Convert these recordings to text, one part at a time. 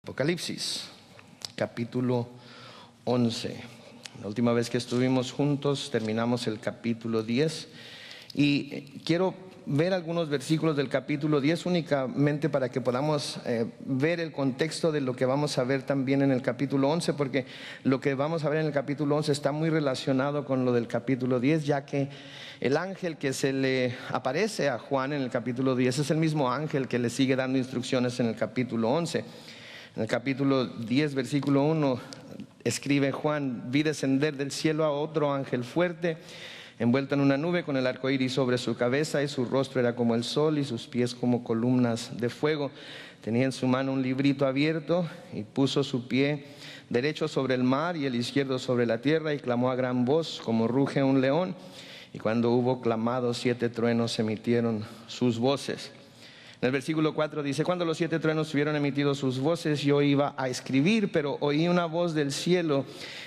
Apocalipsis, capítulo 11. La última vez que estuvimos juntos terminamos el capítulo 10 y quiero ver algunos versículos del capítulo 10 únicamente para que podamos ver el contexto de lo que vamos a ver también en el capítulo 11, porque lo que vamos a ver en el capítulo 11 está muy relacionado con lo del capítulo 10, ya que el ángel que se le aparece a Juan en el capítulo 10 es el mismo ángel que le sigue dando instrucciones en el capítulo 11. En el capítulo 10, versículo 1, escribe Juan: vi descender del cielo a otro ángel fuerte, envuelto en una nube, con el arco iris sobre su cabeza, y su rostro era como el sol y sus pies como columnas de fuego. Tenía en su mano un librito abierto, y puso su pie derecho sobre el mar y el izquierdo sobre la tierra, y clamó a gran voz como ruge un león. Y cuando hubo clamado, 7 truenos emitieron sus voces. En el versículo 4 dice: cuando los 7 truenos hubieron emitido sus voces, yo iba a escribir, pero oí una voz del cielo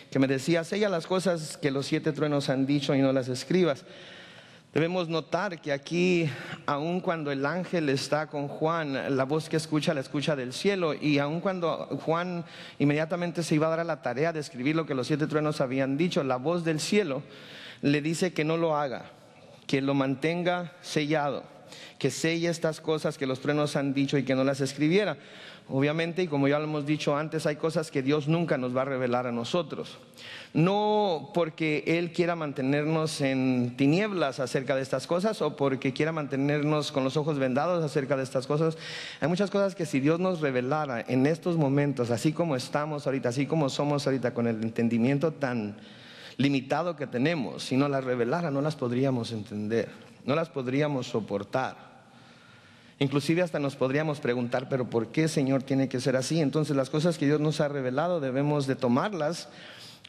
que me decía: sella las cosas que los 7 truenos han dicho y no las escribas. Debemos notar que aquí, aun cuando el ángel está con Juan, la voz que escucha la escucha del cielo, y aun cuando Juan inmediatamente se iba a dar a la tarea de escribir lo que los 7 truenos habían dicho, la voz del cielo le dice que no lo haga, que lo mantenga sellado, que selle estas cosas que los truenos han dicho y que no las escribiera. Obviamente, y como ya lo hemos dicho antes, hay cosas que Dios nunca nos va a revelar a nosotros. No porque Él quiera mantenernos en tinieblas acerca de estas cosas, o porque quiera mantenernos con los ojos vendados acerca de estas cosas. Hay muchas cosas que si Dios nos revelara en estos momentos, así como estamos ahorita, así como somos ahorita, con el entendimiento tan limitado que tenemos, si no las revelara no las podríamos entender, no las podríamos soportar. Inclusive hasta nos podríamos preguntar: pero ¿por qué, Señor, tiene que ser así? Entonces las cosas que Dios nos ha revelado debemos de tomarlas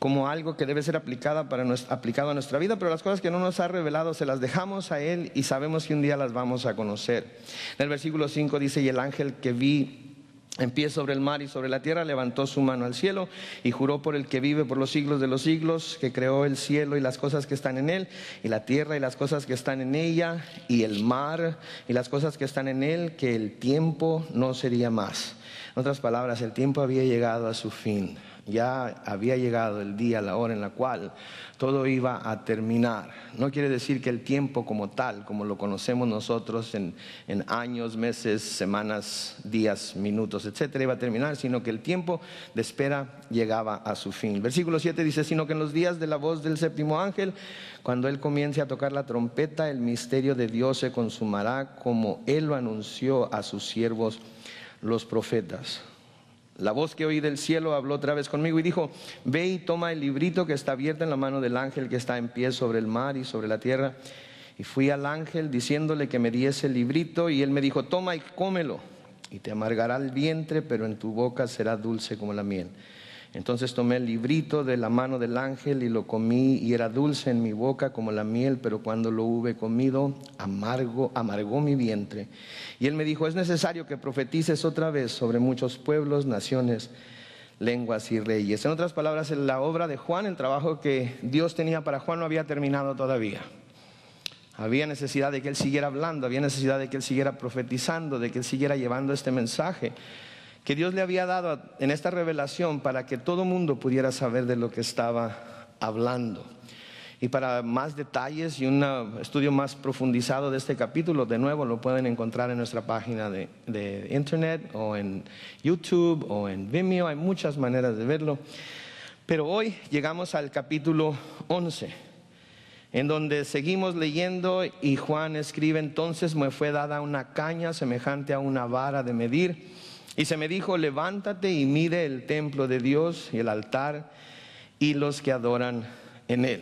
como algo que debe ser aplicado a nuestra vida, pero las cosas que no nos ha revelado se las dejamos a Él y sabemos que un día las vamos a conocer. En el versículo 5 dice: y el ángel que vi en pie sobre el mar y sobre la tierra levantó su mano al cielo y juró por el que vive por los siglos de los siglos, que creó el cielo y las cosas que están en él, y la tierra y las cosas que están en ella, y el mar y las cosas que están en él, que el tiempo no sería más. En otras palabras, el tiempo había llegado a su fin. Ya había llegado el día, la hora en la cual todo iba a terminar. No quiere decir que el tiempo como tal, como lo conocemos nosotros en años, meses, semanas, días, minutos, etcétera, iba a terminar, sino que el tiempo de espera llegaba a su fin. Versículo 7 dice: sino que en los días de la voz del 7º ángel, cuando él comience a tocar la trompeta, el misterio de Dios se consumará, como él lo anunció a sus siervos los profetas. La voz que oí del cielo habló otra vez conmigo y dijo: ve y toma el librito que está abierto en la mano del ángel que está en pie sobre el mar y sobre la tierra. Y fui al ángel diciéndole que me diese el librito, y él me dijo: toma y cómelo, y te amargará el vientre, pero en tu boca será dulce como la miel. Entonces tomé el librito de la mano del ángel y lo comí, y era dulce en mi boca como la miel, pero cuando lo hube comido, amargó mi vientre. Y él me dijo: es necesario que profetices otra vez sobre muchos pueblos, naciones, lenguas y reyes. En otras palabras, la obra de Juan, el trabajo que Dios tenía para Juan, no había terminado todavía. Había necesidad de que él siguiera hablando, había necesidad de que él siguiera profetizando, de que él siguiera llevando este mensaje que Dios le había dado en esta revelación, para que todo mundo pudiera saber de lo que estaba hablando. Y para más detalles y un estudio más profundizado de este capítulo, de nuevo lo pueden encontrar en nuestra página de internet, o en YouTube, o en Vimeo. Hay muchas maneras de verlo. Pero hoy llegamos al capítulo 11, en donde seguimos leyendo, y Juan escribe: entonces me fue dada una caña semejante a una vara de medir, y se me dijo: levántate y mide el templo de Dios y el altar y los que adoran en él.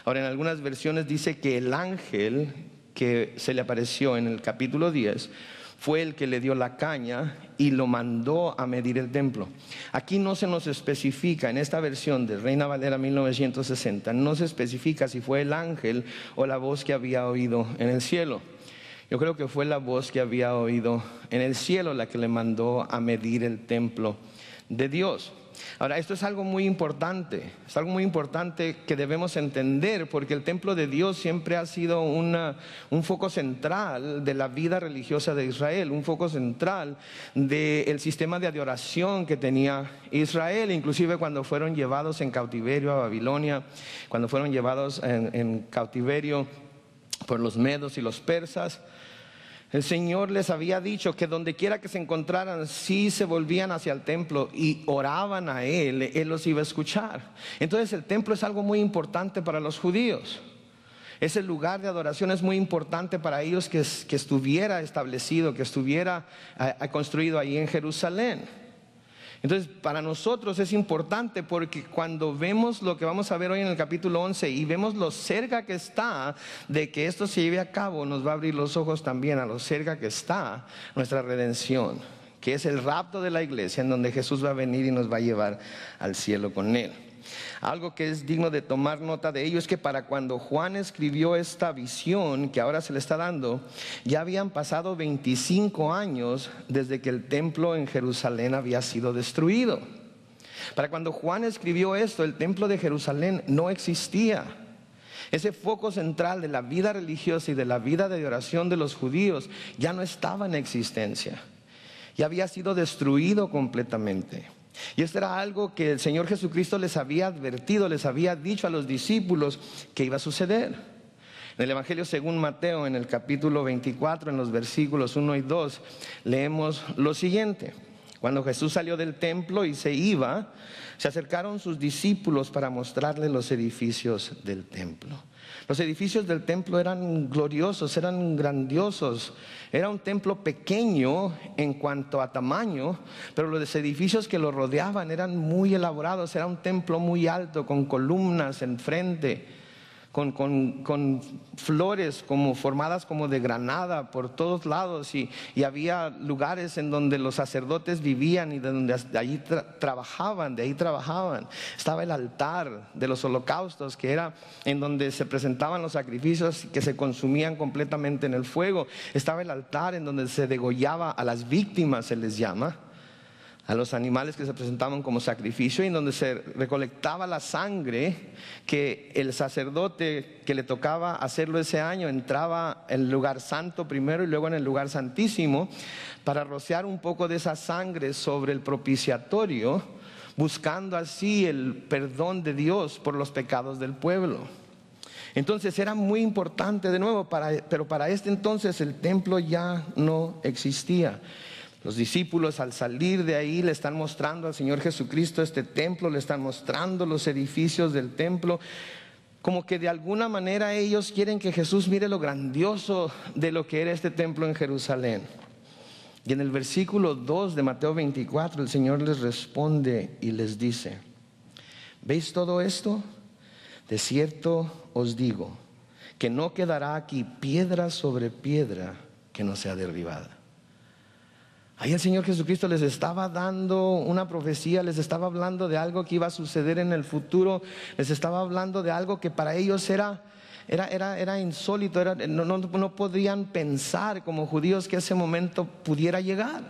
Ahora, en algunas versiones dice que el ángel que se le apareció en el capítulo 10 fue el que le dio la caña y lo mandó a medir el templo. Aquí no se nos especifica, en esta versión de Reina Valera 1960, no se especifica si fue el ángel o la voz que había oído en el cielo. Yo creo que fue la voz que había oído en el cielo la que le mandó a medir el templo de Dios. Ahora, esto es algo muy importante que debemos entender, porque el templo de Dios siempre ha sido un foco central de la vida religiosa de Israel, un foco central del sistema de adoración que tenía Israel, inclusive cuando fueron llevados en cautiverio a Babilonia, cuando fueron llevados en cautiverio por los medos y los persas. El Señor les había dicho que donde quiera que se encontraran, si se volvían hacia el templo y oraban a Él, Él los iba a escuchar. Entonces el templo es algo muy importante para los judíos. Ese lugar de adoración es muy importante para ellos, que estuviera establecido, que estuviera construido ahí en Jerusalén. Entonces para nosotros es importante, porque cuando vemos lo que vamos a ver hoy en el capítulo 11 y vemos lo cerca que está de que esto se lleve a cabo, nos va a abrir los ojos también a lo cerca que está nuestra redención, que es el rapto de la iglesia, en donde Jesús va a venir y nos va a llevar al cielo con Él. Algo que es digno de tomar nota de ello es que para cuando Juan escribió esta visión que ahora se le está dando, ya habían pasado 25 años desde que el templo en Jerusalén había sido destruido. Para cuando Juan escribió esto, el templo de Jerusalén no existía. Ese foco central de la vida religiosa y de la vida de oración de los judíos ya no estaba en existencia. Ya había sido destruido completamente. Y esto era algo que el Señor Jesucristo les había advertido, les había dicho a los discípulos que iba a suceder. En el Evangelio según Mateo, en el capítulo 24, en los versículos 1 y 2, leemos lo siguiente: cuando Jesús salió del templo y se iba, se acercaron sus discípulos para mostrarle los edificios del templo. Los edificios del templo eran gloriosos, eran grandiosos. Era un templo pequeño en cuanto a tamaño, pero los edificios que lo rodeaban eran muy elaborados. Era un templo muy alto, con columnas enfrente, con flores como formadas como de granada por todos lados, y había lugares en donde los sacerdotes vivían y de donde allí trabajaban. Estaba el altar de los holocaustos, que era en donde se presentaban los sacrificios que se consumían completamente en el fuego. Estaba el altar en donde se degollaba a las víctimas, se les llama, a los animales que se presentaban como sacrificio, y en donde se recolectaba la sangre que el sacerdote que le tocaba hacerlo ese año entraba en el lugar santo primero y luego en el lugar santísimo para rociar un poco de esa sangre sobre el propiciatorio, buscando así el perdón de Dios por los pecados del pueblo. Entonces era muy importante de nuevo, pero para este entonces el templo ya no existía. Los discípulos, al salir de ahí, le están mostrando al Señor Jesucristo este templo, le están mostrando los edificios del templo, como que de alguna manera ellos quieren que Jesús mire lo grandioso de lo que era este templo en Jerusalén. Y en el versículo 2 de Mateo 24, el Señor les responde y les dice: ¿veis todo esto? De cierto os digo que no quedará aquí piedra sobre piedra que no sea derribada. Ahí el Señor Jesucristo les estaba dando una profecía, les estaba hablando de algo que iba a suceder en el futuro, les estaba hablando de algo que para ellos era insólito, no podían pensar como judíos que ese momento pudiera llegar.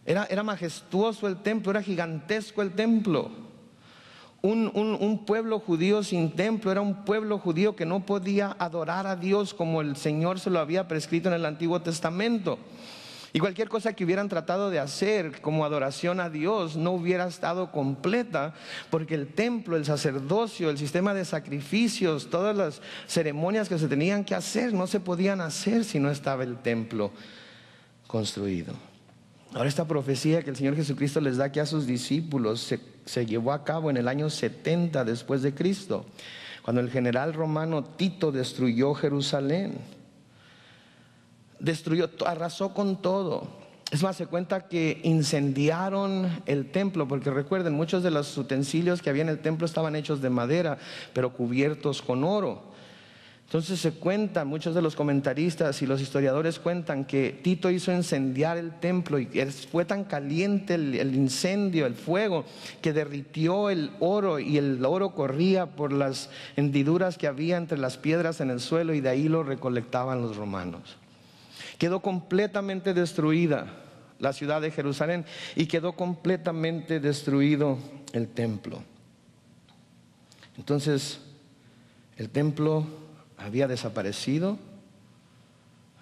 Era majestuoso el templo, era gigantesco el templo. Un pueblo judío sin templo era un pueblo judío que no podía adorar a Dios como el Señor se lo había prescrito en el Antiguo Testamento. Y cualquier cosa que hubieran tratado de hacer como adoración a Dios no hubiera estado completa, porque el templo, el sacerdocio, el sistema de sacrificios, todas las ceremonias que se tenían que hacer no se podían hacer si no estaba el templo construido. Ahora, esta profecía que el Señor Jesucristo les da aquí a sus discípulos se llevó a cabo en el año 70 después de Cristo, cuando el general romano Tito destruyó Jerusalén. Arrasó con todo. Es más, se cuenta que incendiaron el templo, porque recuerden, muchos de los utensilios que había en el templo estaban hechos de madera, pero cubiertos con oro. Entonces se cuenta, muchos de los comentaristas y los historiadores cuentan que Tito hizo incendiar el templo, y fue tan caliente el incendio, el fuego, que derritió el oro, y el oro corría por las hendiduras que había entre las piedras en el suelo, y de ahí lo recolectaban los romanos. Quedó completamente destruida la ciudad de Jerusalén y quedó completamente destruido el templo. Entonces, el templo había desaparecido.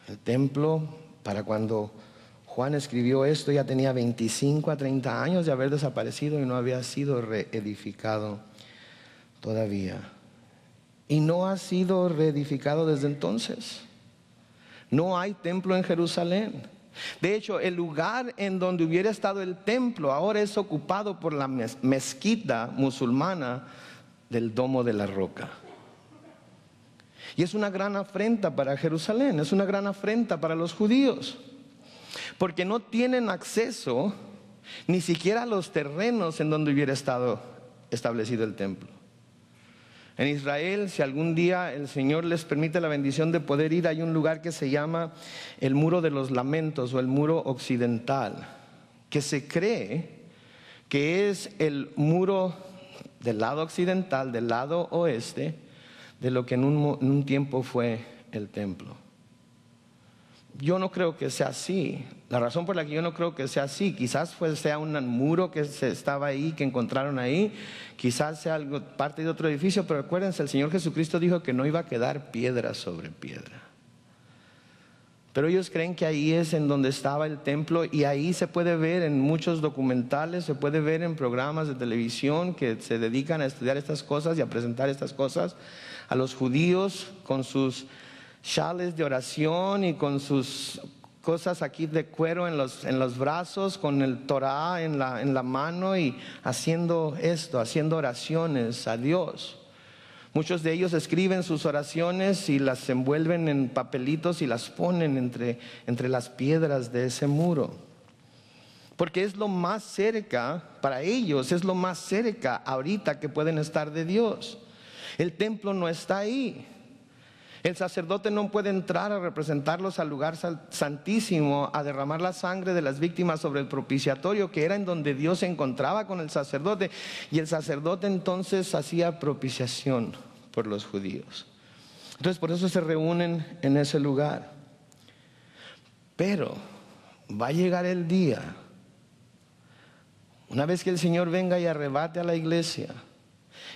El templo, para cuando Juan escribió esto, ya tenía 25 a 30 años de haber desaparecido y no había sido reedificado todavía. Y no ha sido reedificado desde entonces. No hay templo en Jerusalén. De hecho, el lugar en donde hubiera estado el templo ahora es ocupado por la mezquita musulmana del Domo de la Roca. Y es una gran afrenta para Jerusalén, es una gran afrenta para los judíos, porque no tienen acceso ni siquiera a los terrenos en donde hubiera estado establecido el templo. En Israel, si algún día el Señor les permite la bendición de poder ir, hay un lugar que se llama el Muro de los Lamentos o el Muro Occidental, que se cree que es el muro del lado occidental, del lado oeste, de lo que en un tiempo fue el templo. Yo no creo que sea así. La razón por la que yo no creo que sea así, quizás sea un muro que estaba ahí, que encontraron ahí, quizás sea algo, parte de otro edificio, pero acuérdense, el Señor Jesucristo dijo que no iba a quedar piedra sobre piedra. Pero ellos creen que ahí es en donde estaba el templo, y ahí se puede ver en muchos documentales, se puede ver en programas de televisión que se dedican a estudiar estas cosas y a presentar estas cosas a los judíos con sus chales de oración y con sus cosas aquí de cuero en los brazos, con el Torah en la mano y haciendo esto, haciendo oraciones a Dios. Muchos de ellos escriben sus oraciones y las envuelven en papelitos y las ponen entre las piedras de ese muro. Porque es lo más cerca, para ellos es lo más cerca ahorita que pueden estar de Dios. El templo no está ahí. El sacerdote no puede entrar a representarlos al lugar santísimo, a derramar la sangre de las víctimas sobre el propiciatorio, que era en donde Dios se encontraba con el sacerdote. Y el sacerdote entonces hacía propiciación por los judíos. Entonces por eso se reúnen en ese lugar. Pero va a llegar el día, una vez que el Señor venga y arrebate a la iglesia,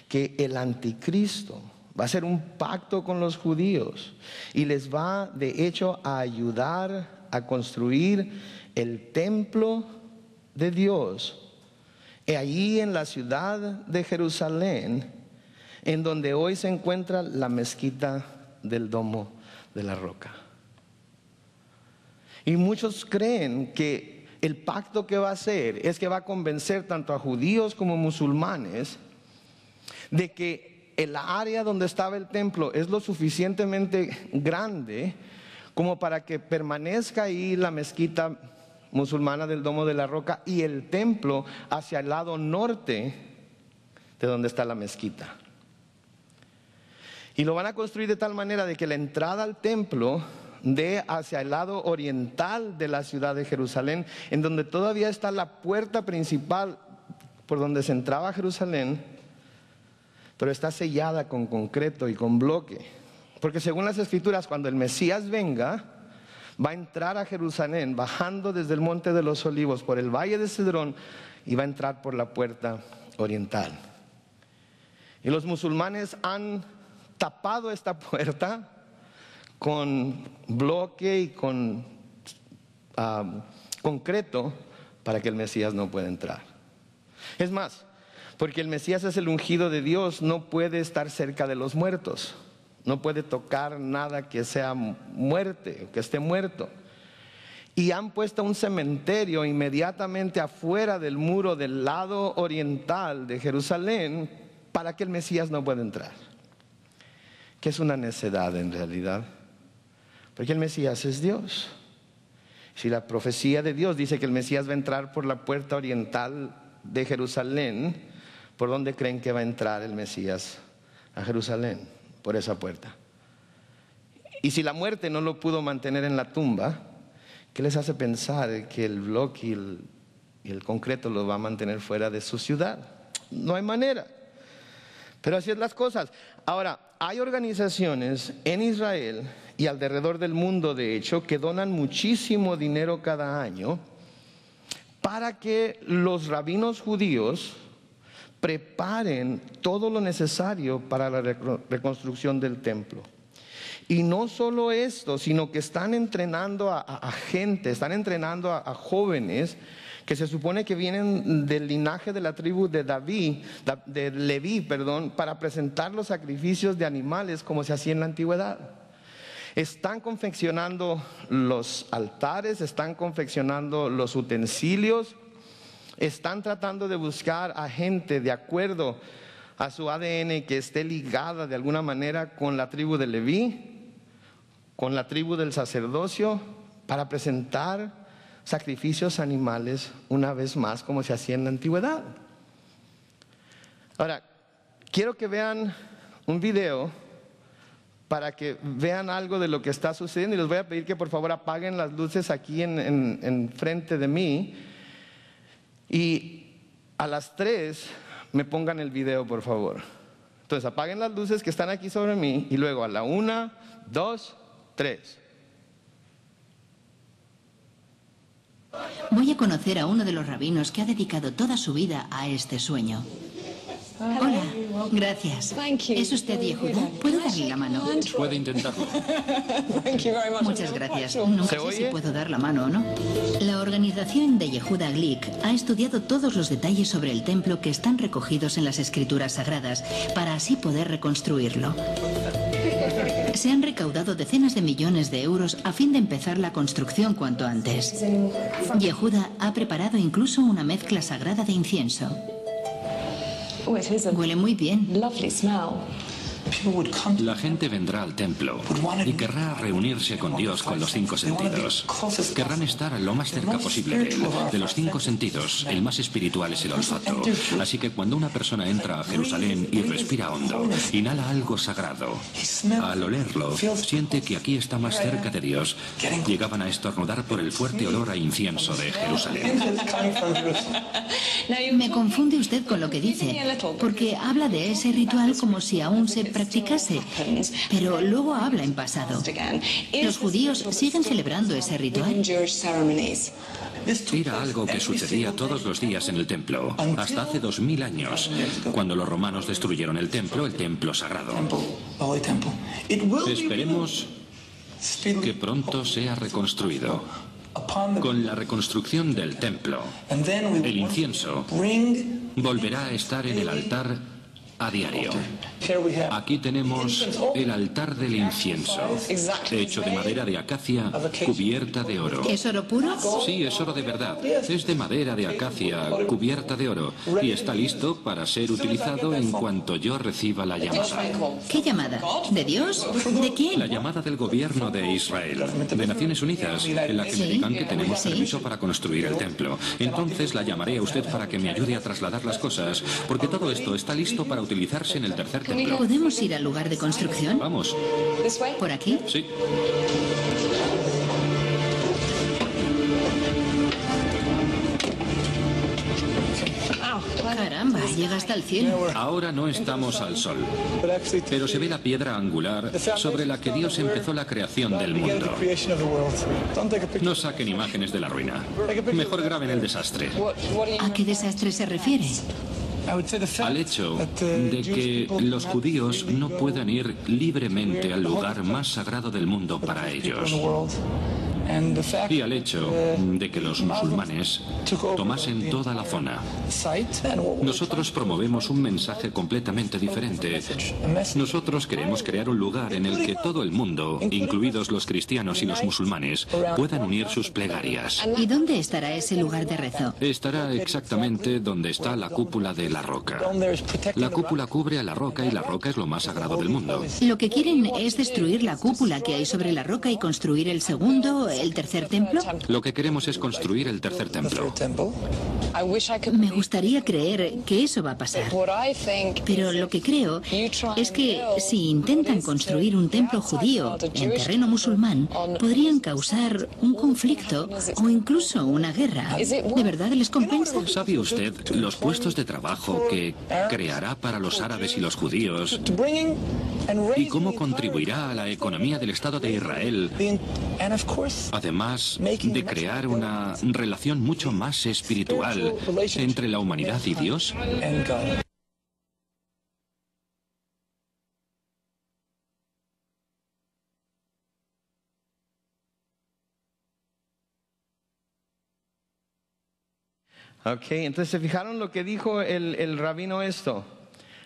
que el anticristo va a hacer un pacto con los judíos y les va de hecho a ayudar a construir el templo de Dios allí en la ciudad de Jerusalén, en donde hoy se encuentra la mezquita del Domo de la Roca. Y muchos creen que el pacto que va a hacer es que va a convencer tanto a judíos como musulmanes de que el área donde estaba el templo es lo suficientemente grande como para que permanezca ahí la mezquita musulmana del Domo de la Roca y el templo hacia el lado norte de donde está la mezquita. Y lo van a construir de tal manera de que la entrada al templo dé hacia el lado oriental de la ciudad de Jerusalén, en donde todavía está la puerta principal por donde se entraba a Jerusalén, pero está sellada con concreto y con bloque. Porque según las Escrituras, cuando el Mesías venga, va a entrar a Jerusalén bajando desde el Monte de los Olivos por el Valle de Cedrón y va a entrar por la puerta oriental. Y los musulmanes han tapado esta puerta con bloque y con concreto para que el Mesías no pueda entrar. Es más, porque el Mesías es el ungido de Dios, no puede estar cerca de los muertos, no puede tocar nada que sea muerte, que esté muerto. Y han puesto un cementerio inmediatamente afuera del muro del lado oriental de Jerusalén para que el Mesías no pueda entrar. Que es una necedad en realidad, porque el Mesías es Dios. Si la profecía de Dios dice que el Mesías va a entrar por la puerta oriental de Jerusalén, ¿por dónde creen que va a entrar el Mesías a Jerusalén? Por esa puerta. Y si la muerte no lo pudo mantener en la tumba, ¿qué les hace pensar que el bloque y el concreto lo va a mantener fuera de su ciudad? No hay manera. Pero así es las cosas. Ahora, hay organizaciones en Israel y alrededor del mundo, de hecho, que donan muchísimo dinero cada año para que los rabinos judíos preparen todo lo necesario para la reconstrucción del templo. Y no solo esto, sino que están entrenando a gente, están entrenando a jóvenes que se supone que vienen del linaje de la tribu de Leví, para presentar los sacrificios de animales como se hacía en la antigüedad. Están confeccionando los altares, están confeccionando los utensilios, están tratando de buscar a gente de acuerdo a su ADN que esté ligada de alguna manera con la tribu de Leví, con la tribu del sacerdocio, para presentar sacrificios animales una vez más como se hacía en la antigüedad. Ahora, quiero que vean un video para que vean algo de lo que está sucediendo, y les voy a pedir que por favor apaguen las luces aquí en frente de mí, y a las 3 me pongan el video, por favor. Entonces apaguen las luces que están aquí sobre mí, y luego a la 1, 2, 3. Voy a conocer a uno de los rabinos que ha dedicado toda su vida a este sueño. Hola, gracias. ¿Es usted Yehuda? ¿Puedo darle la mano? Puede intentarlo. Muchas gracias. Nunca sé si puedo dar la mano o no. La organización de Yehuda Glick ha estudiado todos los detalles sobre el templo que están recogidos en las escrituras sagradas para así poder reconstruirlo. Se han recaudado decenas de millones de euros a fin de empezar la construcción cuanto antes. Yehuda ha preparado incluso una mezcla sagrada de incienso. Huele muy bien. La gente vendrá al templo y querrá reunirse con Dios con los 5 sentidos. Querrán estar lo más cerca posible de Él. De los 5 sentidos, el más espiritual es el olfato. Así que cuando una persona entra a Jerusalén y respira hondo, inhala algo sagrado. Al olerlo, siente que aquí está más cerca de Dios. Llegaban a estornudar por el fuerte olor a incienso de Jerusalén. Me confunde usted con lo que dice, porque habla de ese ritual como si aún se practicase, pero luego habla en pasado. ¿Los judíos siguen celebrando ese ritual? Era algo que sucedía todos los días en el templo, hasta hace 2000 años, cuando los romanos destruyeron el templo sagrado. Esperemos que pronto sea reconstruido. Con la reconstrucción del templo, el incienso volverá a estar en el altar a diario. Aquí tenemos el altar del incienso, hecho de madera de acacia cubierta de oro. ¿Es oro puro? Sí, es oro de verdad. Es de madera de acacia cubierta de oro y está listo para ser utilizado en cuanto yo reciba la llamada. ¿Qué llamada? ¿De Dios? ¿De quién? La llamada del gobierno de Israel, de Naciones Unidas, en la que me digan que tenemos permiso para construir el templo. Entonces la llamaré a usted para que me ayude a trasladar las cosas, porque todo esto está listo para utilizarse en el tercer templo. ¿Podemos ir al lugar de construcción? Vamos. ¿Por aquí? Sí. Caramba, llega hasta el cielo. Ahora no estamos al sol, pero se ve la piedra angular sobre la que Dios empezó la creación del mundo. No saquen imágenes de la ruina. Mejor graben el desastre. ¿A qué desastre se refiere? Al hecho de que los judíos no puedan ir libremente al lugar más sagrado del mundo para ellos. Y al hecho de que los musulmanes tomasen toda la zona. Nosotros promovemos un mensaje completamente diferente. Nosotros queremos crear un lugar en el que todo el mundo, incluidos los cristianos y los musulmanes, puedan unir sus plegarias. ¿Y dónde estará ese lugar de rezo? Estará exactamente donde está la cúpula de la roca. La cúpula cubre a la roca y la roca es lo más sagrado del mundo. Lo que quieren es destruir la cúpula que hay sobre la roca y construir el segundo, el tercer templo. Lo que queremos es construir el tercer templo. Me gustaría creer que eso va a pasar. Pero lo que creo es que si intentan construir un templo judío en terreno musulmán, podrían causar un conflicto o incluso una guerra. ¿De verdad les compensa? ¿Sabe usted los puestos de trabajo que creará para los árabes y los judíos? ¿Y cómo contribuirá a la economía del Estado de Israel? además de crear una relación mucho más espiritual entre la humanidad y Dios. Ok, entonces ¿se fijaron lo que dijo el rabino esto?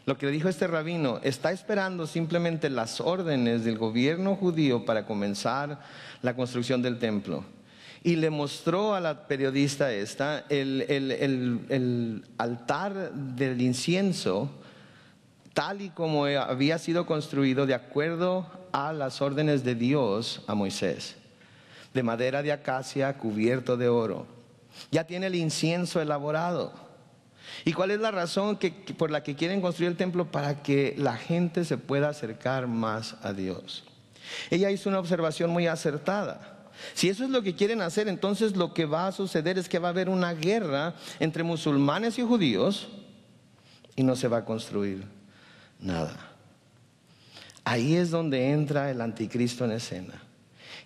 Lo que dijo este rabino, está esperando simplemente las órdenes del gobierno judío para comenzar la construcción del templo. Y le mostró a la periodista esta el altar del incienso tal y como había sido construido de acuerdo a las órdenes de Dios a Moisés, de madera de acacia cubierto de oro. Ya tiene el incienso elaborado. ¿Y cuál es la razón por la que quieren construir el templo? Para que la gente se pueda acercar más a Dios. Ella hizo una observación muy acertada. Si eso es lo que quieren hacer, entonces lo que va a suceder es que va a haber una guerra entre musulmanes y judíos y no se va a construir nada. Ahí es donde entra el anticristo en escena.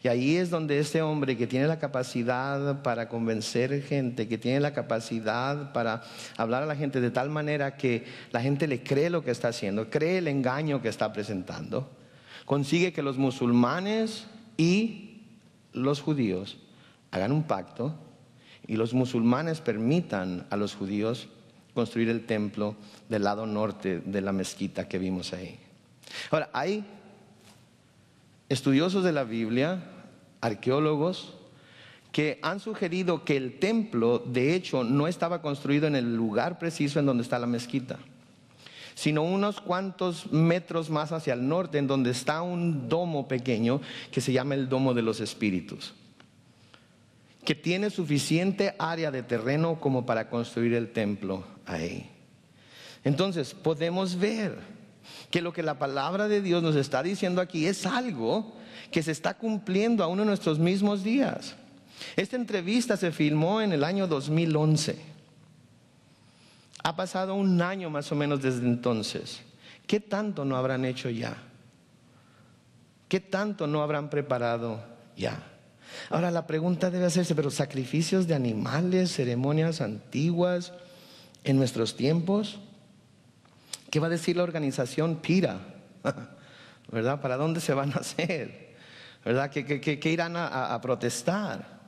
Y ahí es donde este hombre que tiene la capacidad para convencer gente, que tiene la capacidad para hablar a la gente de tal manera que la gente le cree lo que está haciendo, cree el engaño que está presentando, consigue que los musulmanes y los judíos hagan un pacto y los musulmanes permitan a los judíos construir el templo del lado norte de la mezquita que vimos ahí. Ahora, hay estudiosos de la Biblia, arqueólogos, que han sugerido que el templo de hecho no estaba construido en el lugar preciso en donde está la mezquita, sino unos cuantos metros más hacia el norte, en donde está un domo pequeño que se llama el Domo de los Espíritus, que tiene suficiente área de terreno como para construir el templo ahí. Entonces podemos ver que lo que la palabra de Dios nos está diciendo aquí es algo que se está cumpliendo aún en nuestros mismos días. Esta entrevista se filmó en el año 2011. Ha pasado un año más o menos desde entonces. ¿Qué tanto no habrán hecho ya? ¿Qué tanto no habrán preparado ya? Ahora la pregunta debe hacerse, ¿pero sacrificios de animales, ceremonias antiguas en nuestros tiempos? ¿Qué va a decir la organización PETA? ¿Verdad? ¿Para dónde se van a hacer? ¿Verdad? ¿Qué irán a protestar?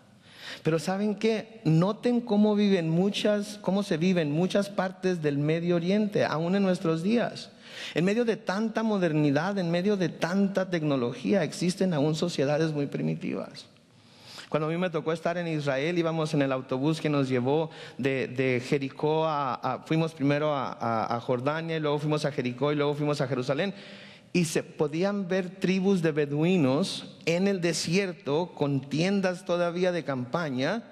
Pero ¿saben qué? Noten cómo se vive en muchas partes del Medio Oriente, aún en nuestros días. En medio de tanta modernidad, en medio de tanta tecnología, existen aún sociedades muy primitivas. Cuando a mí me tocó estar en Israel, íbamos en el autobús que nos llevó de Jericó fuimos primero a Jordania, y luego fuimos a Jericó y luego fuimos a Jerusalén. Y se podían ver tribus de beduinos en el desierto con tiendas todavía de campaña,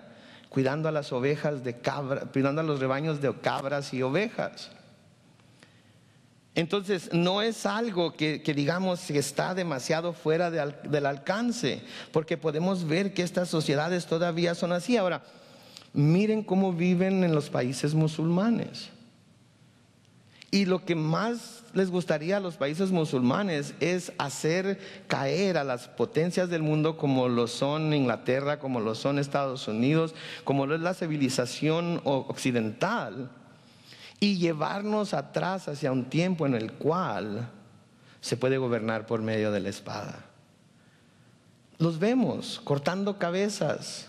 cuidando a las ovejas de cabra, cuidando a los rebaños de cabras y ovejas. Entonces no es algo que digamos que está demasiado fuera del alcance, porque podemos ver que estas sociedades todavía son así. Ahora, miren cómo viven en los países musulmanes. Y lo que más les gustaría a los países musulmanes es hacer caer a las potencias del mundo como lo son Inglaterra, como lo son Estados Unidos, como lo es la civilización occidental, y llevarnos atrás hacia un tiempo en el cual se puede gobernar por medio de la espada. Los vemos cortando cabezas,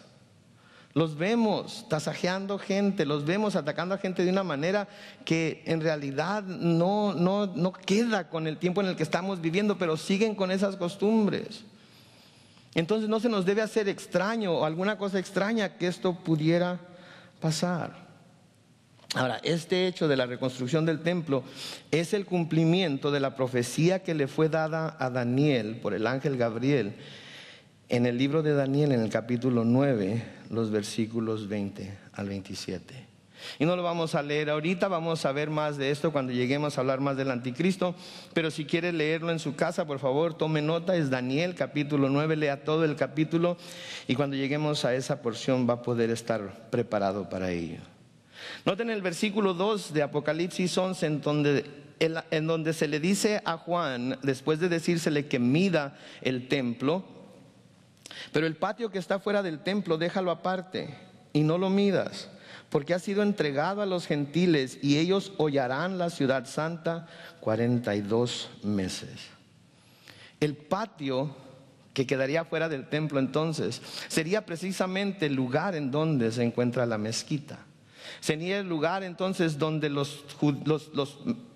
los vemos tasajeando gente, los vemos atacando a gente de una manera que en realidad no queda con el tiempo en el que estamos viviendo, pero siguen con esas costumbres. Entonces no se nos debe hacer extraño o alguna cosa extraña que esto pudiera pasar. Ahora, este hecho de la reconstrucción del templo es el cumplimiento de la profecía que le fue dada a Daniel por el ángel Gabriel en el libro de Daniel, en el capítulo 9, los versículos 20 al 27. Y no lo vamos a leer ahorita, vamos a ver más de esto cuando lleguemos a hablar más del anticristo. Pero si quiere leerlo en su casa, por favor, tome nota, es Daniel capítulo 9, lea todo el capítulo y cuando lleguemos a esa porción va a poder estar preparado para ello. Noten el versículo 2 de Apocalipsis 11, en donde se le dice a Juan, después de decírsele que mida el templo, Pero el patio que está fuera del templo, déjalo aparte y no lo midas, porque ha sido entregado a los gentiles y ellos hollarán la ciudad santa 42 meses. El patio que quedaría fuera del templo entonces sería precisamente el lugar en donde se encuentra la mezquita. Sería el lugar entonces donde los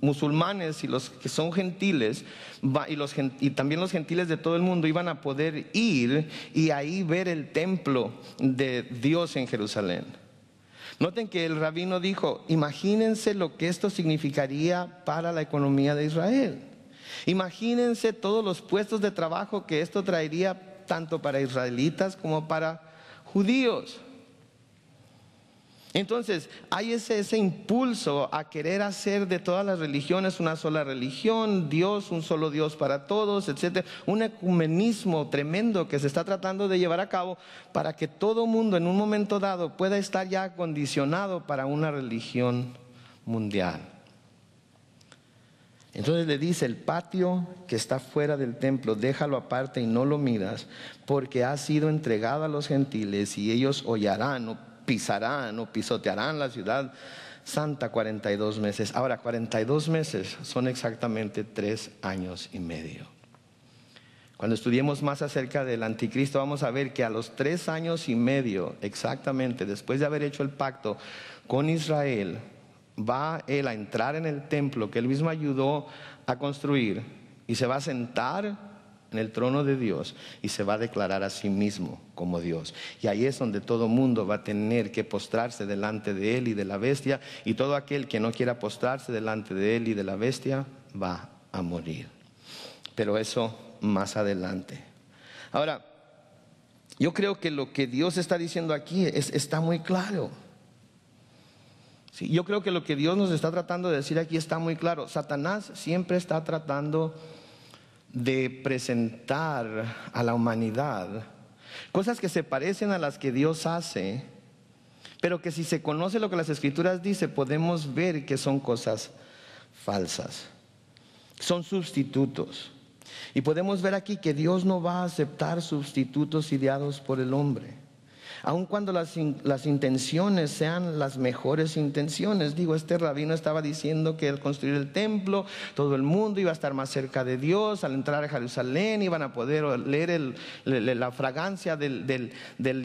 musulmanes y los que son gentiles y también los gentiles de todo el mundo iban a poder ir y ahí ver el templo de Dios en Jerusalén. Noten que el rabino dijo, imagínense lo que esto significaría para la economía de Israel. Imagínense todos los puestos de trabajo que esto traería tanto para israelitas como para judíos. Entonces hay ese impulso a querer hacer de todas las religiones una sola religión, Dios, un solo Dios para todos, etc. Un ecumenismo tremendo que se está tratando de llevar a cabo para que todo mundo en un momento dado pueda estar ya acondicionado para una religión mundial. Entonces le dice, el patio que está fuera del templo, déjalo aparte y no lo midas, porque ha sido entregado a los gentiles y ellos hollarán o pisarán o pisotearán la ciudad santa 42 meses. Ahora, 42 meses son exactamente 3 años y medio. Cuando estudiemos más acerca del anticristo, vamos a ver que a los 3 años y medio, exactamente, después de haber hecho el pacto con Israel, va él a entrar en el templo que él mismo ayudó a construir y se va a sentar en el trono de Dios y se va a declarar a sí mismo como Dios. Y ahí es donde todo mundo va a tener que postrarse delante de él y de la bestia, y todo aquel que no quiera postrarse delante de él y de la bestia va a morir. Pero eso más adelante. Ahora, yo creo que lo que Dios está diciendo aquí está muy claro. Sí, yo creo que lo que Dios nos está tratando de decir aquí está muy claro. Satanás siempre está tratando de presentar a la humanidad cosas que se parecen a las que Dios hace, pero que si se conoce lo que las Escrituras dicen, podemos ver que son cosas falsas, son sustitutos. Y podemos ver aquí que Dios no va a aceptar sustitutos ideados por el hombre, aun cuando las intenciones sean las mejores intenciones. Digo, este rabino estaba diciendo que al construir el templo, todo el mundo iba a estar más cerca de Dios. Al entrar a Jerusalén iban a poder leer la fragancia del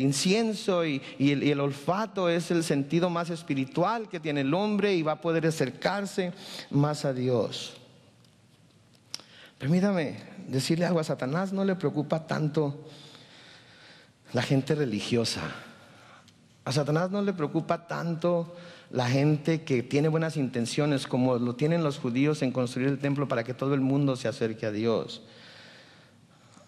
incienso y el olfato es el sentido más espiritual que tiene el hombre y va a poder acercarse más a Dios. Permítame decirle algo, a Satanás no le preocupa tanto la gente religiosa. A Satanás no le preocupa tanto la gente que tiene buenas intenciones como lo tienen los judíos en construir el templo para que todo el mundo se acerque a Dios.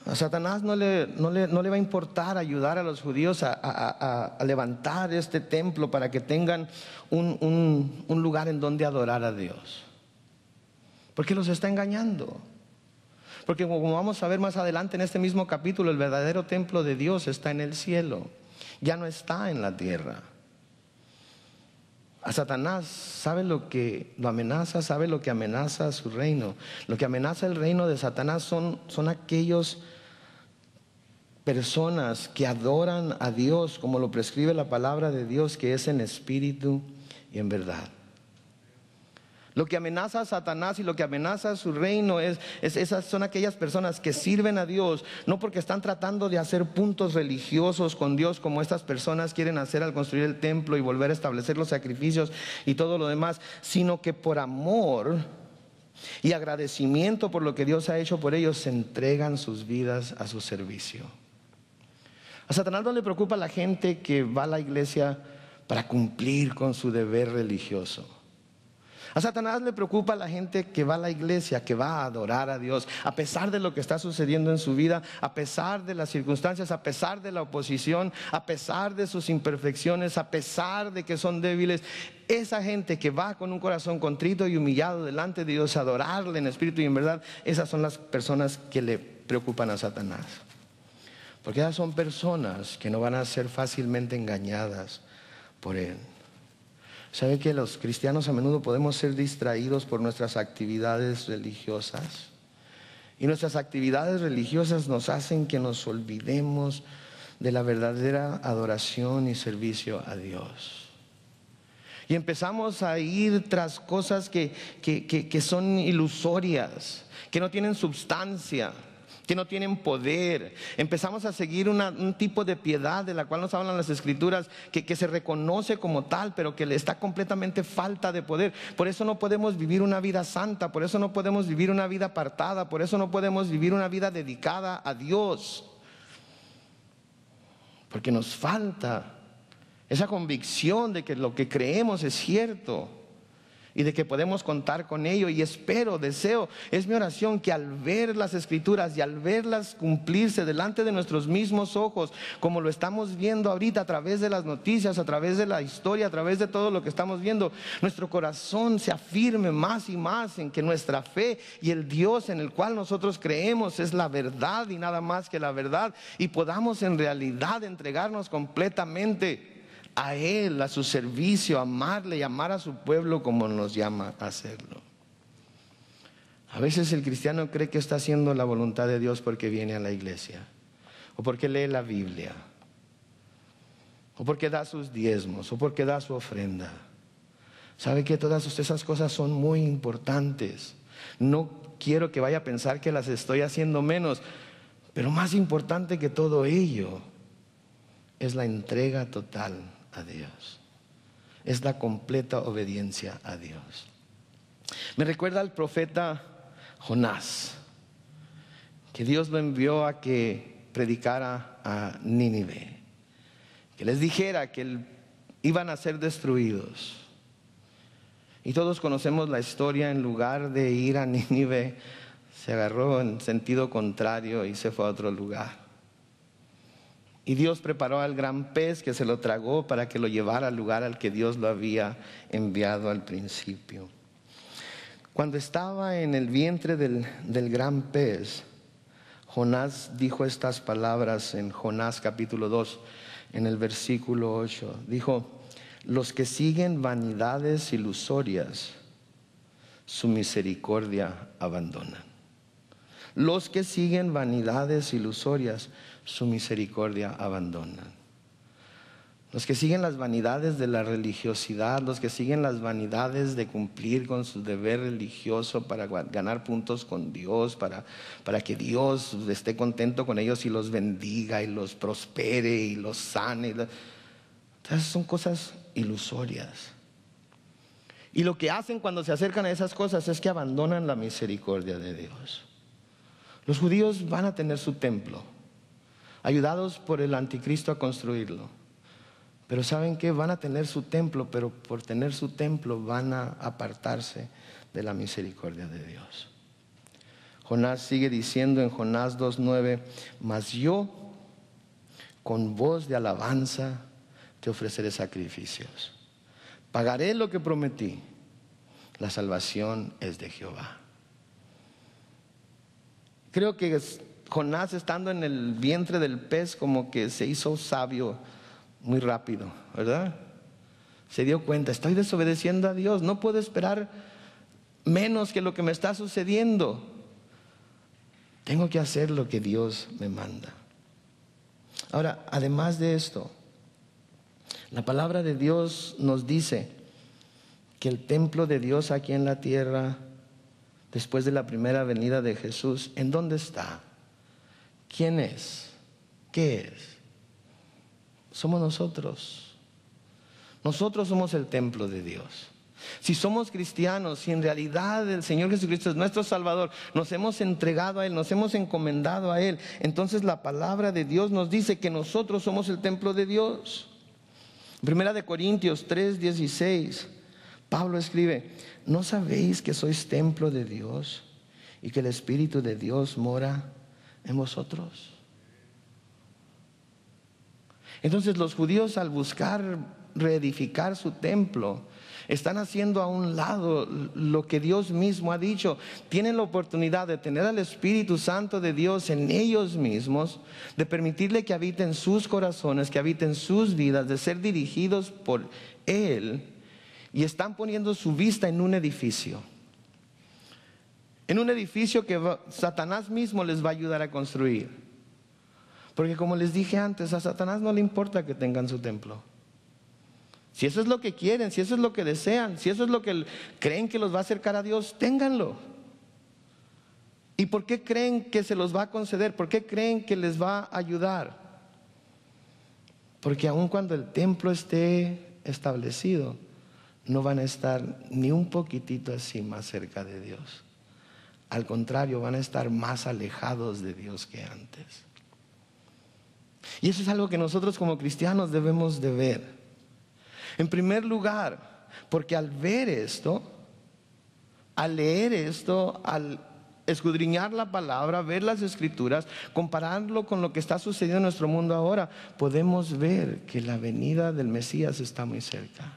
A Satanás no le va a importar ayudar a los judíos a levantar este templo para que tengan un lugar en donde adorar a Dios, porque los está engañando. Porque como vamos a ver más adelante en este mismo capítulo, el verdadero templo de Dios está en el cielo, ya no está en la tierra. A Satanás, ¿sabe lo que lo amenaza? ¿Sabe lo que amenaza a su reino? Lo que amenaza el reino de Satanás son aquellos personas que adoran a Dios como lo prescribe la palabra de Dios, que es en espíritu y en verdad. Lo que amenaza a Satanás y lo que amenaza a su reino esas son aquellas personas que sirven a Dios, no porque están tratando de hacer puntos religiosos con Dios como estas personas quieren hacer al construir el templo y volver a establecer los sacrificios y todo lo demás, sino que por amor y agradecimiento por lo que Dios ha hecho por ellos, se entregan sus vidas a su servicio. A Satanás no le preocupa la gente que va a la iglesia para cumplir con su deber religioso. A Satanás le preocupa la gente que va a la iglesia, que va a adorar a Dios, a pesar de lo que está sucediendo en su vida, a pesar de las circunstancias, a pesar de la oposición, a pesar de sus imperfecciones, a pesar de que son débiles. Esa gente que va con un corazón contrito y humillado delante de Dios a adorarle en espíritu y en verdad, esas son las personas que le preocupan a Satanás. Porque esas son personas que no van a ser fácilmente engañadas por él. ¿Sabe que los cristianos a menudo podemos ser distraídos por nuestras actividades religiosas? Y nuestras actividades religiosas nos hacen que nos olvidemos de la verdadera adoración y servicio a Dios. Y empezamos a ir tras cosas que son ilusorias, que no tienen substancia, que no tienen poder. Empezamos a seguir un tipo de piedad de la cual nos hablan las Escrituras, que se reconoce como tal, pero que le está completamente falta de poder. Por eso no podemos vivir una vida santa, por eso no podemos vivir una vida apartada, por eso no podemos vivir una vida dedicada a Dios. Porque nos falta esa convicción de que lo que creemos es cierto y de que podemos contar con ello. Y espero, deseo, es mi oración que al ver las Escrituras y al verlas cumplirse delante de nuestros mismos ojos, como lo estamos viendo ahorita a través de las noticias, a través de la historia, a través de todo lo que estamos viendo, nuestro corazón se afirme más y más en que nuestra fe y el Dios en el cual nosotros creemos es la verdad y nada más que la verdad, y podamos en realidad entregarnos completamente a Él, a su servicio, amarle y amar a su pueblo como nos llama a hacerlo. A veces el cristiano cree que está haciendo la voluntad de Dios porque viene a la iglesia, o porque lee la Biblia, o porque da sus diezmos, o porque da su ofrenda. ¿Sabe que todas esas cosas son muy importantes? No quiero que vaya a pensar que las estoy haciendo menos, pero más importante que todo ello es la entrega total a Dios, es la completa obediencia a Dios. Me recuerda al profeta Jonás, que Dios lo envió a que predicara a Nínive, que les dijera que iban a ser destruidos. Y todos conocemos la historia. En lugar de ir a Nínive, se agarró en sentido contrario y se fue a otro lugar. Y Dios preparó al gran pez que se lo tragó para que lo llevara al lugar al que Dios lo había enviado al principio. Cuando estaba en el vientre del gran pez, Jonás dijo estas palabras en Jonás capítulo 2, en el versículo 8. Dijo: los que siguen vanidades ilusorias, su misericordia abandonan. Los que siguen vanidades ilusorias, su misericordia abandonan. Los que siguen las vanidades de la religiosidad, los que siguen las vanidades de cumplir con su deber religioso para ganar puntos con Dios, para que Dios esté contento con ellos y los bendiga y los prospere y los sane. Entonces son cosas ilusorias. Y lo que hacen cuando se acercan a esas cosas es que abandonan la misericordia de Dios. Los judíos van a tener su templo, ayudados por el anticristo a construirlo. Pero ¿saben qué? Van a tener su templo, pero por tener su templo van a apartarse de la misericordia de Dios. Jonás sigue diciendo en Jonás 2:9: mas yo con voz de alabanza te ofreceré sacrificios. Pagaré lo que prometí. La salvación es de Jehová. Creo que Jonás, estando en el vientre del pez, como que se hizo sabio muy rápido, ¿verdad? Se dio cuenta: estoy desobedeciendo a Dios, no puedo esperar menos que lo que me está sucediendo. Tengo que hacer lo que Dios me manda. Ahora, además de esto, la palabra de Dios nos dice que el templo de Dios aquí en la tierra, después de la primera venida de Jesús, ¿en dónde está? ¿Quién es? ¿Qué es? Somos nosotros. Nosotros somos el templo de Dios. Si somos cristianos, si en realidad el Señor Jesucristo es nuestro Salvador, nos hemos entregado a Él, nos hemos encomendado a Él, entonces la palabra de Dios nos dice que nosotros somos el templo de Dios. Primera de Corintios 3:16, Pablo escribe: ¿no sabéis que sois templo de Dios y que el Espíritu de Dios mora en vosotros? Entonces los judíos, al buscar reedificar su templo, están haciendo a un lado lo que Dios mismo ha dicho. Tienen la oportunidad de tener al Espíritu Santo de Dios en ellos mismos, de permitirle que habite en sus corazones, que habite en sus vidas, de ser dirigidos por Él, y están poniendo su vista en un edificio. en un edificio que Satanás mismo les va a ayudar a construir. Porque como les dije antes, a Satanás no le importa que tengan su templo. Si eso es lo que quieren, si eso es lo que desean, si eso es lo que creen que los va a acercar a Dios, ténganlo. ¿Y por qué creen que se los va a conceder? ¿Por qué creen que les va a ayudar? Porque aun cuando el templo esté establecido, no van a estar ni un poquitito así más cerca de Dios. Al contrario, van a estar más alejados de Dios que antes. Y eso es algo que nosotros como cristianos debemos de ver. En primer lugar, porque al ver esto, al leer esto, al escudriñar la palabra, ver las escrituras, compararlo con lo que está sucediendo en nuestro mundo ahora, podemos ver que la venida del Mesías está muy cerca.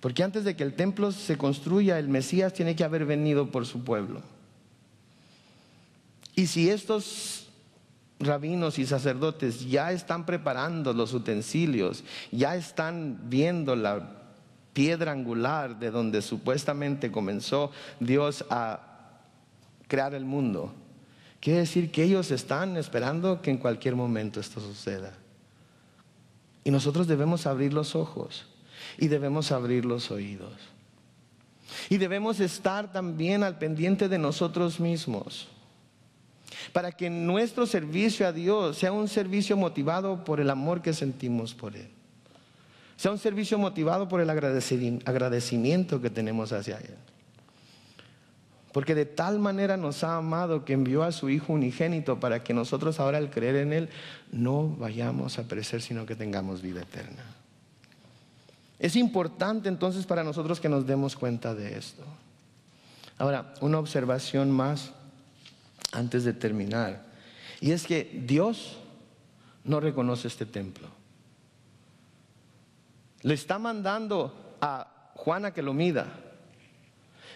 Porque antes de que el templo se construya, el Mesías tiene que haber venido por su pueblo. Y si estos rabinos y sacerdotes ya están preparando los utensilios, ya están viendo la piedra angular de donde supuestamente comenzó Dios a crear el mundo, quiere decir que ellos están esperando que en cualquier momento esto suceda. Y nosotros debemos abrir los ojos y debemos abrir los oídos. Y debemos estar también al pendiente de nosotros mismos, para que nuestro servicio a Dios sea un servicio motivado por el amor que sentimos por Él. Sea un servicio motivado por el agradecimiento que tenemos hacia Él. Porque de tal manera nos ha amado que envió a su Hijo unigénito para que nosotros ahora al creer en Él no vayamos a perecer, sino que tengamos vida eterna. Es importante entonces para nosotros que nos demos cuenta de esto. Ahora, una observación más antes de terminar, y es que Dios no reconoce este templo. Le está mandando a Juan a que lo mida.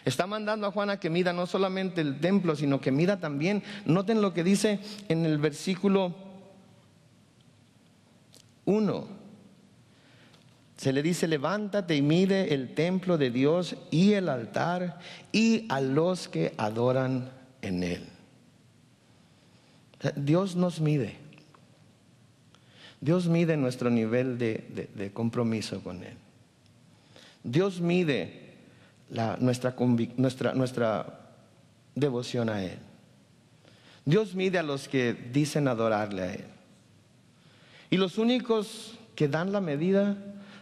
Está mandando a Juan a que mida no solamente el templo, sino que mida también. Noten lo que dice en el versículo 1. Se le dice: levántate y mide el templo de Dios y el altar y a los que adoran en él. Dios nos mide. Dios mide nuestro nivel de compromiso con Él. Dios mide nuestra devoción a Él. Dios mide a los que dicen adorarle a Él. Y los únicos que dan la medida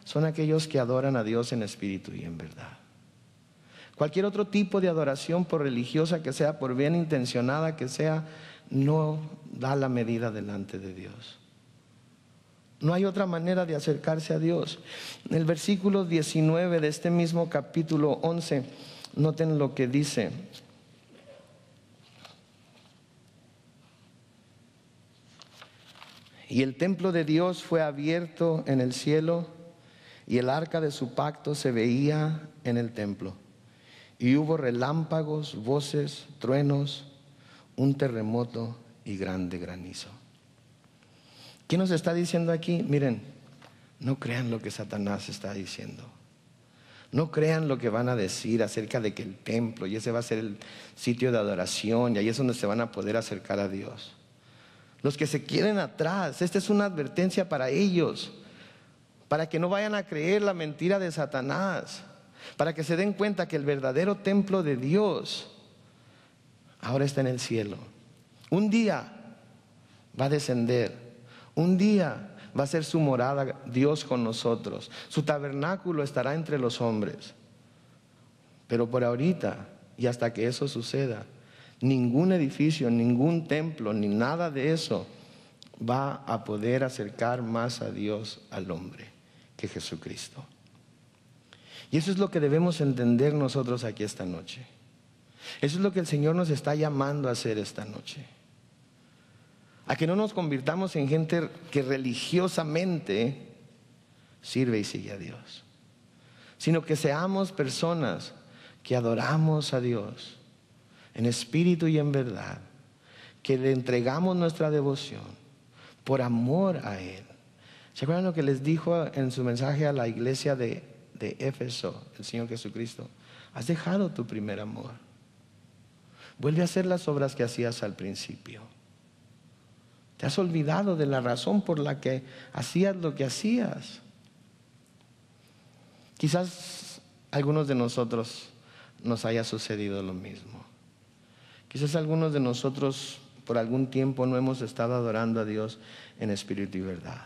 son aquellos que adoran a Dios en espíritu y en verdad. Cualquier otro tipo de adoración, por religiosa que sea, por bien intencionada que sea, no da la medida delante de Dios. No hay otra manera de acercarse a Dios. En el versículo 19 de este mismo capítulo 11, noten lo que dice. Y el templo de Dios fue abierto en el cielo, y el arca de su pacto se veía en el templo. Y hubo relámpagos, voces, truenos, un terremoto y grande granizo. ¿Qué nos está diciendo aquí? Miren, no crean lo que Satanás está diciendo. No crean lo que van a decir acerca de que el templo, y ese va a ser el sitio de adoración, y ahí es donde se van a poder acercar a Dios. Los que se quieren atrás, esta es una advertencia para ellos, para que no vayan a creer la mentira de Satanás, para que se den cuenta que el verdadero templo de Dios ahora está en el cielo. Un día va a descender, un día va a ser su morada Dios con nosotros, su tabernáculo estará entre los hombres. Pero por ahorita y hasta que eso suceda, ningún edificio, ningún templo, ni nada de eso va a poder acercar más a Dios al hombre que Jesucristo. Y eso es lo que debemos entender nosotros aquí esta noche. Eso es lo que el Señor nos está llamando a hacer esta noche. A que no nos convirtamos en gente que religiosamente sirve y sigue a Dios, sino que seamos personas que adoramos a Dios en espíritu y en verdad, que le entregamos nuestra devoción por amor a Él. ¿Se acuerdan lo que les dijo en su mensaje a la iglesia de Éfeso, el Señor Jesucristo? Has dejado tu primer amor. Vuelve a hacer las obras que hacías al principio. Te has olvidado de la razón por la que hacías lo que hacías. Quizás a algunos de nosotros nos haya sucedido lo mismo. Quizás algunos de nosotros por algún tiempo no hemos estado adorando a Dios en espíritu y verdad.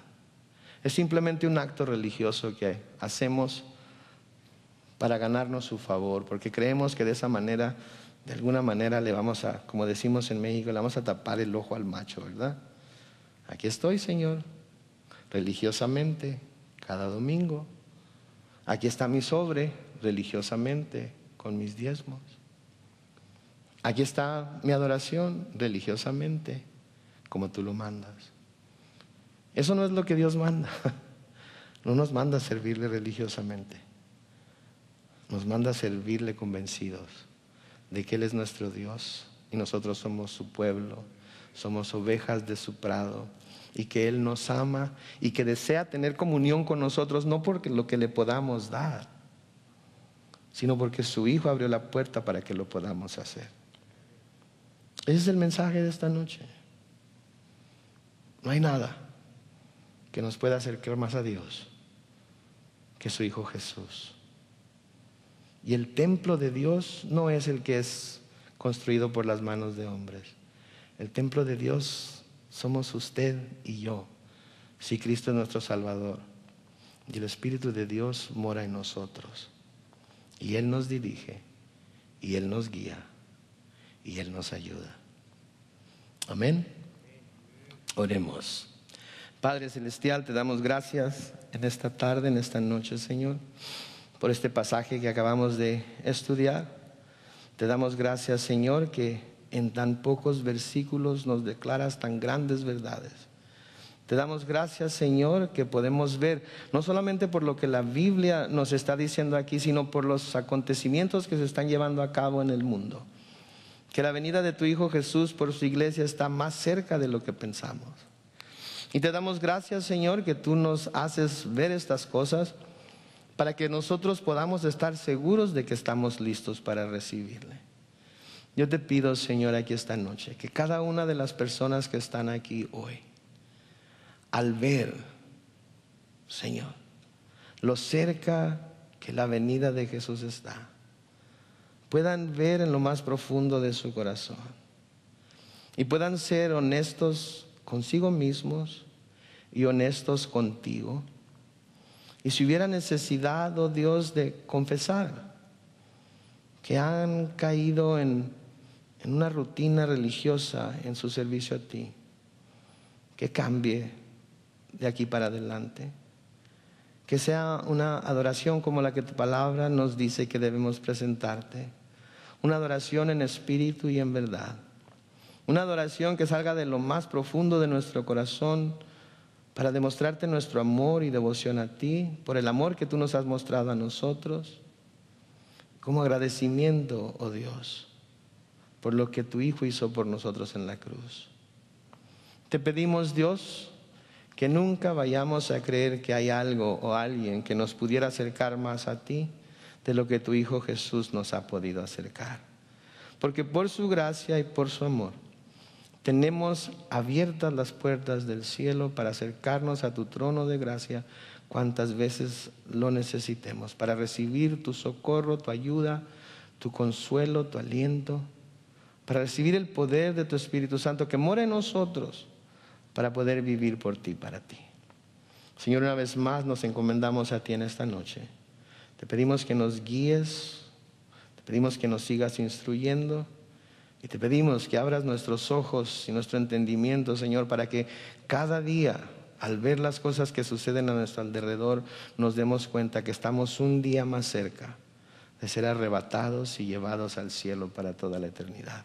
Es simplemente un acto religioso que hacemos para ganarnos su favor, porque creemos que de esa manera, de alguna manera le vamos a, como decimos en México, le vamos a tapar el ojo al macho, ¿verdad? Aquí estoy, Señor, religiosamente, cada domingo. Aquí está mi sobre, religiosamente, con mis diezmos. Aquí está mi adoración, religiosamente, como tú lo mandas. Eso no es lo que Dios manda. No nos manda a servirle religiosamente. Nos manda a servirle convencidos de que Él es nuestro Dios y nosotros somos su pueblo, somos ovejas de su prado, y que Él nos ama y que desea tener comunión con nosotros, no porque lo que le podamos dar, sino porque su Hijo abrió la puerta para que lo podamos hacer. Ese es el mensaje de esta noche. No hay nada que nos pueda acercar más a Dios que su Hijo Jesús. Y el templo de Dios no es el que es construido por las manos de hombres. El templo de Dios somos usted y yo, si Cristo es nuestro Salvador. Y el Espíritu de Dios mora en nosotros. Y Él nos dirige, y Él nos guía, y Él nos ayuda. Amén. Oremos. Padre Celestial, te damos gracias en esta tarde, en esta noche, Señor, por este pasaje que acabamos de estudiar. Te damos gracias, Señor, que en tan pocos versículos nos declaras tan grandes verdades. Te damos gracias, Señor, que podemos ver, no solamente por lo que la Biblia nos está diciendo aquí, sino por los acontecimientos que se están llevando a cabo en el mundo. Que la venida de tu Hijo Jesús por su iglesia está más cerca de lo que pensamos. Y te damos gracias, Señor, que tú nos haces ver estas cosas para que nosotros podamos estar seguros de que estamos listos para recibirle. Yo te pido, Señor, aquí esta noche, que cada una de las personas que están aquí hoy, al ver, Señor, lo cerca que la venida de Jesús está, puedan ver en lo más profundo de su corazón y puedan ser honestos consigo mismos y honestos contigo. Y si hubiera necesidad, oh Dios, de confesar que han caído en una rutina religiosa en su servicio a ti, que cambie de aquí para adelante, que sea una adoración como la que tu palabra nos dice que debemos presentarte, una adoración en espíritu y en verdad, una adoración que salga de lo más profundo de nuestro corazón para demostrarte nuestro amor y devoción a ti, por el amor que tú nos has mostrado a nosotros, como agradecimiento, oh Dios, por lo que tu Hijo hizo por nosotros en la cruz. Te pedimos, Dios, que nunca vayamos a creer que hay algo o alguien que nos pudiera acercar más a ti de lo que tu Hijo Jesús nos ha podido acercar. Porque por su gracia y por su amor tenemos abiertas las puertas del cielo para acercarnos a tu trono de gracia cuantas veces lo necesitemos, para recibir tu socorro, tu ayuda, tu consuelo, tu aliento, para recibir el poder de tu Espíritu Santo que mora en nosotros, para poder vivir por ti, para ti. Señor, una vez más nos encomendamos a ti en esta noche. Te pedimos que nos guíes, te pedimos que nos sigas instruyendo y te pedimos que abras nuestros ojos y nuestro entendimiento, Señor, para que cada día, al ver las cosas que suceden a nuestro alrededor, nos demos cuenta que estamos un día más cerca de ser arrebatados y llevados al cielo para toda la eternidad.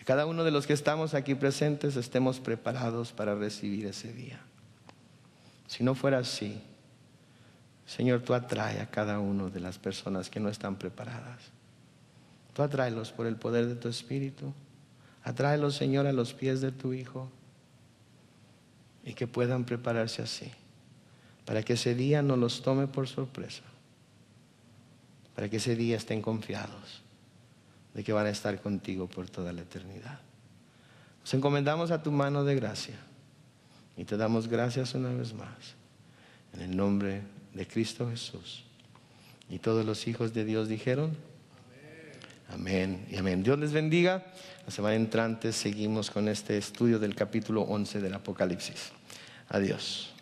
Cada uno de los que estamos aquí presentes estemos preparados para recibir ese día. Si no fuera así, Señor, tú atrae a cada uno de las personas que no están preparadas. Tú atráelos por el poder de tu Espíritu. Atráelos, Señor, a los pies de tu Hijo y que puedan prepararse así, para que ese día no los tome por sorpresa, para que ese día estén confiados de que van a estar contigo por toda la eternidad. Nos encomendamos a tu mano de gracia y te damos gracias una vez más. En el nombre de Cristo Jesús. Y todos los hijos de Dios dijeron: amén y amén. Dios les bendiga. La semana entrante seguimos con este estudio del capítulo 11 del Apocalipsis. Adiós.